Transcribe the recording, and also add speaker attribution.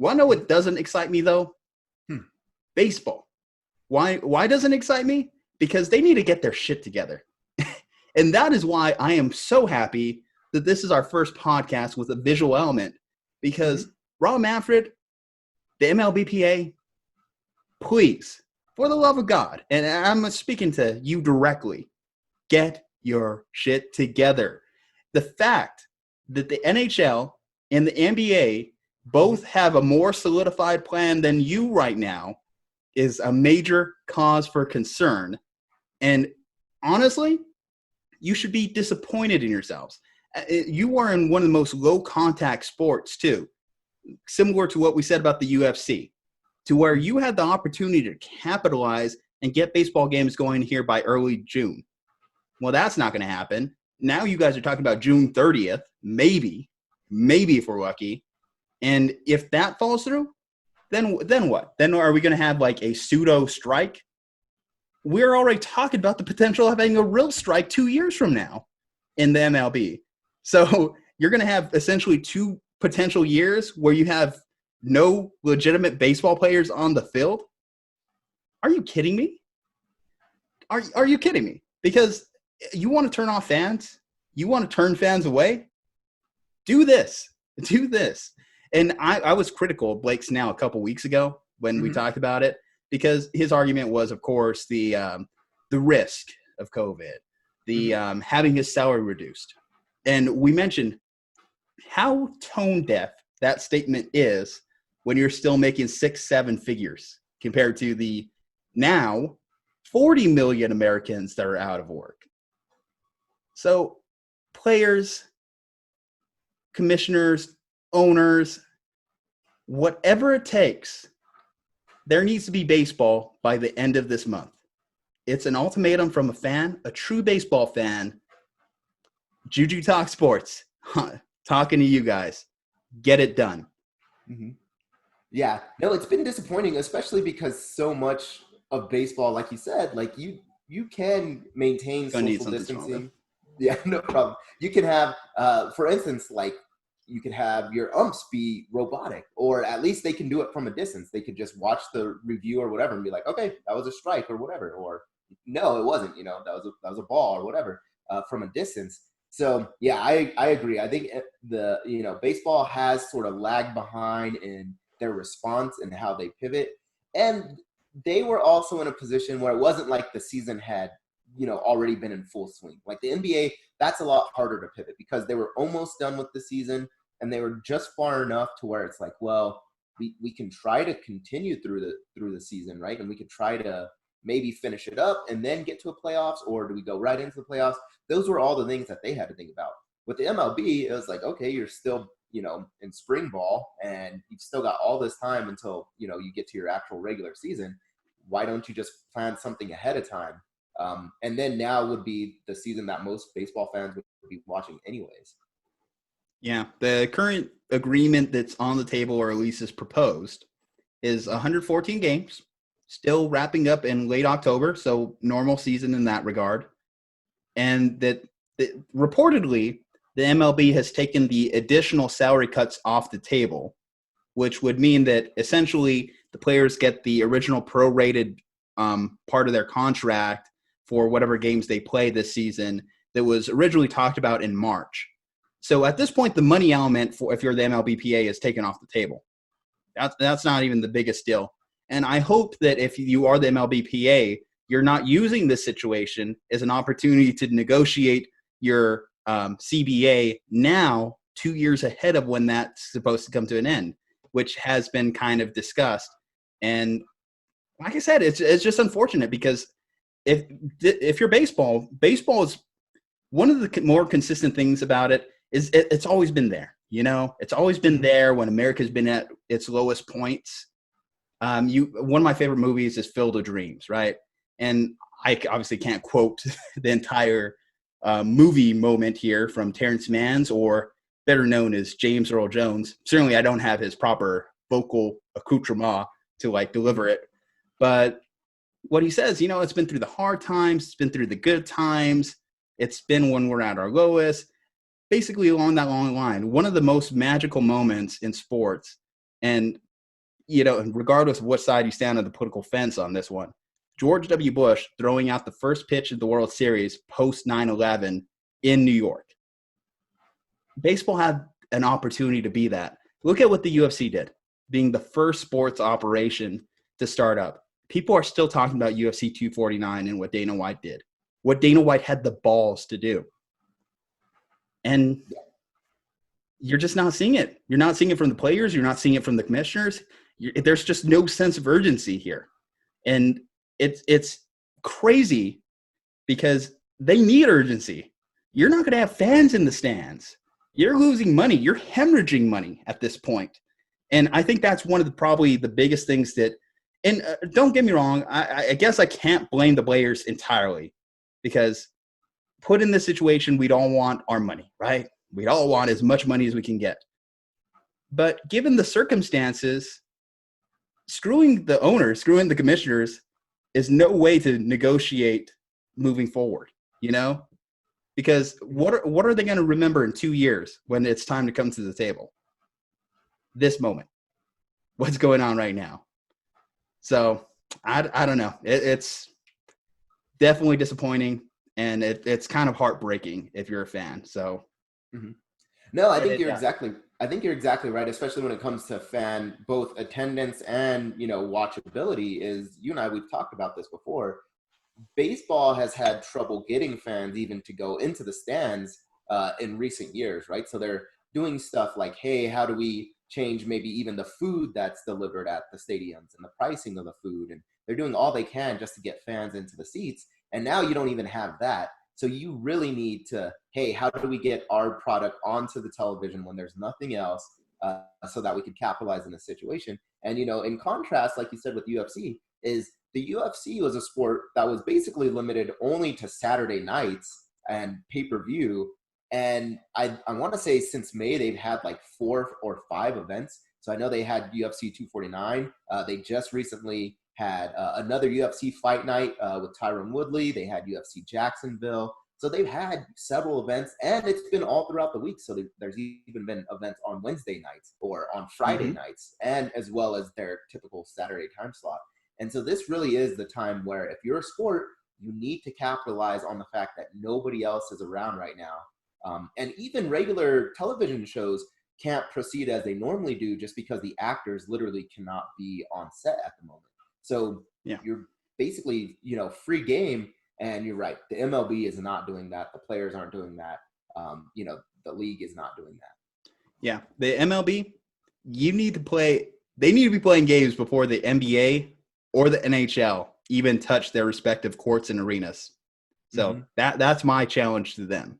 Speaker 1: Want to know what doesn't excite me, though? Baseball. Why doesn't it excite me? Because they need to get their shit together. And that is why I am so happy that this is our first podcast with a visual element. Because Rob Manfred, the MLBPA, please, for the love of God, and I'm speaking to you directly, get your shit together. The fact that the NHL and the NBA both have a more solidified plan than you right now is a major cause for concern. And honestly, you should be disappointed in yourselves. You are in one of the most low-contact sports, too, similar to what we said about the UFC, to where you had the opportunity to capitalize and get baseball games going here by early June. Well, that's not going to happen. Now you guys are talking about June 30th, maybe if we're lucky. And if that falls through, then what? Then are we going to have like a pseudo strike? We're already talking about the potential of having a real strike 2 years from now in the MLB. So you're going to have essentially 2 potential years where you have no legitimate baseball players on the field. Are you kidding me? Are you kidding me? Because you want to turn off fans? You want to turn fans away? Do this. And I was critical of Blake Snell a couple weeks ago when we talked about it, because his argument was, of course, the risk of COVID, the having his salary reduced. And we mentioned how tone deaf that statement is when you're still making 6-7 figures compared to the now 40 million Americans that are out of work. So players, commissioners, owners, whatever it takes, there needs to be baseball by the end of this month. It's an ultimatum from a fan, a true baseball fan. Ju-Ju Talk Sports, talking to you guys. Get it done.
Speaker 2: Yeah. No, it's been disappointing, especially because so much of baseball, like you said, like you can maintain social distancing. Yeah, no problem. You can have, for instance, like you could have your umps be robotic, or at least they can do it from a distance. They could just watch the review or whatever and be like, okay, that was a strike or whatever, or no, it wasn't. That was a ball or whatever from a distance. So yeah, I agree. I think baseball has sort of lagged behind in their response and how they pivot, and they were also in a position where it wasn't like the season had already been in full swing. Like the NBA, that's a lot harder to pivot because they were almost done with the season and they were just far enough to where it's like, well, we can try to continue through the season, right? And we could try to maybe finish it up and then get to a playoffs, or do we go right into the playoffs? Those were all the things that they had to think about. With the MLB, it was like, okay, you're still, in spring ball and you've still got all this time until, you get to your actual regular season. Why don't you just plan something ahead of time? And then now would be the season that most baseball fans would be watching anyways.
Speaker 1: Yeah, the current agreement that's on the table, or at least is proposed, is 114 games, still wrapping up in late October, so normal season in that regard. And that reportedly, the MLB has taken the additional salary cuts off the table, which would mean that essentially the players get the original prorated part of their contract for whatever games they play this season that was originally talked about in March. So at this point, the money element for if you're the MLBPA is taken off the table. That's not even the biggest deal. And I hope that if you are the MLBPA, you're not using this situation as an opportunity to negotiate your CBA now 2 years ahead of when that's supposed to come to an end, which has been kind of discussed. And like I said, it's just unfortunate because if you're baseball is one of the more consistent things about it is it's always been there. It's always been there when America's been at its lowest points. One of my favorite movies is Field of Dreams, right? And I obviously can't quote the entire movie moment here from Terrence Mann's, or better known as James Earl Jones. Certainly I don't have his proper vocal accoutrement to deliver it. But what he says, it's been through the hard times, it's been through the good times, it's been when we're at our lowest. Basically along that long line, one of the most magical moments in sports, and and regardless of what side you stand on the political fence on this one, George W. Bush throwing out the first pitch of the World Series post 9/11 in New York. Baseball had an opportunity to be that. Look at what the UFC did, being the first sports operation to start up. People are still talking about UFC 249 and what Dana White did, what Dana White had the balls to do. And you're just not seeing it. You're not seeing it from the players. You're not seeing it from the commissioners. There's just no sense of urgency here. And it's crazy because they need urgency. You're not going to have fans in the stands. You're losing money. You're hemorrhaging money at this point. And I think that's one of probably the biggest things that, and don't get me wrong, I guess I can't blame the players entirely because put in this situation, we'd all want our money, right? We'd all want as much money as we can get. But given the circumstances, screwing the owners, screwing the commissioners is no way to negotiate moving forward, Because what are they going to remember in 2 years when it's time to come to the table? This moment. What's going on right now? So I don't know. It's definitely disappointing, and it's kind of heartbreaking if you're a fan. So
Speaker 2: no, I think you're exactly right, especially when it comes to fan both attendance and watchability. Is you and I, we've talked about this before. Baseball has had trouble getting fans even to go into the stands in recent years, right? So they're doing stuff like, hey, how do we change maybe even the food that's delivered at the stadiums and the pricing of the food? And they're doing all they can just to get fans into the seats. And now you don't even have that. So you really need to, hey, how do we get our product onto the television when there's nothing else so that we can capitalize in this situation? And, in contrast, like you said with UFC, is the UFC was a sport that was basically limited only to Saturday nights and pay-per-view. And I want to say since May, they've had like 4 or 5 events. So I know they had UFC 249. They just recently had another UFC fight night with Tyron Woodley. They had UFC Jacksonville. So they've had several events, and it's been all throughout the week. So there's even been events on Wednesday nights or on Friday nights, and as well as their typical Saturday time slot. And so this really is the time where if you're a sport, you need to capitalize on the fact that nobody else is around right now. And even regular television shows can't proceed as they normally do just because the actors literally cannot be on set at the moment. So you're basically, free game. And you're right. The MLB is not doing that. The players aren't doing that. The league is not doing that.
Speaker 1: Yeah. The MLB, they need to be playing games before the NBA or the NHL even touch their respective courts and arenas. So that's my challenge to them.